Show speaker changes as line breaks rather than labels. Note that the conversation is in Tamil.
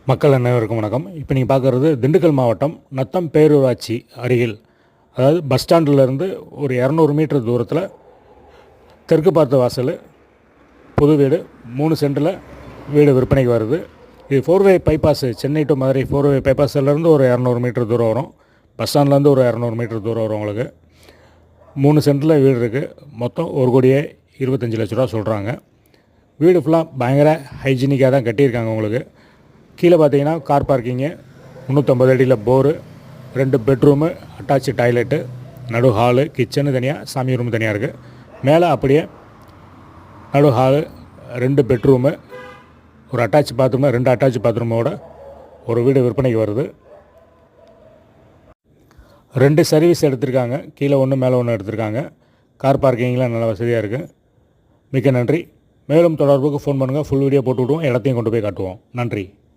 மக்கள் அனைவருக்கும் வணக்கம். இப்போ நீங்கள் பார்க்குறது திண்டுக்கல் மாவட்டம் நத்தம் பேரூராட்சி அருகில், அதாவது பஸ் ஸ்டாண்டிலேருந்து ஒரு 200 மீட்டர் தூரத்தில் தெற்கு பார்த்த வாசல், புது வீடு, 3 சென்டில் வீடு விற்பனைக்கு வருது. இது 4-வே பைபாஸ், சென்னை டு மதுரை 4-வே பைபாஸ்லேருந்து ஒரு 200 மீட்டர் தூரம் வரும். பஸ் ஸ்டாண்ட்லேருந்து ஒரு 200 மீட்டர் தூரம் வரும். உங்களுக்கு 3 சென்டில் வீடு இருக்குது. மொத்தம் 1,25 லட்ச ரூபா சொல்கிறாங்க. வீடு ஃபுல்லாக பயங்கர ஹைஜீனிக்காக தான் கட்டியிருக்காங்க. உங்களுக்கு கீழே பார்த்தீங்கன்னா கார் பார்க்கிங்கு, 350 அடியில் போரு, 2 பெட்ரூமு, அட்டாச்சு டாய்லெட்டு, நடு ஹாலு, கிச்சனு தனியாக, சாமி ரூம் தனியாக இருக்குது. மேலே அப்படியே நடு ஹாலு, 2 பெட்ரூமு, ஒரு அட்டாச் பாத்ரூமு, 2 அட்டாச் பாத்ரூமோட ஒரு வீடு விற்பனைக்கு வருது. 2 சர்வீஸ் எடுத்திருக்காங்க. கீழே ஒன்று மேலே ஒன்று எடுத்திருக்காங்க. கார் பார்க்கிங்லாம் நல்ல வசதியாக இருக்குது. மிக்க நன்றி. மேலும் தொடர்புக்கு ஃபோன் பண்ணுங்கள். ஃபுல் வீடியோ போட்டு விடுவோம். இடத்தையும் கொண்டு போய் காட்டுவோம். நன்றி.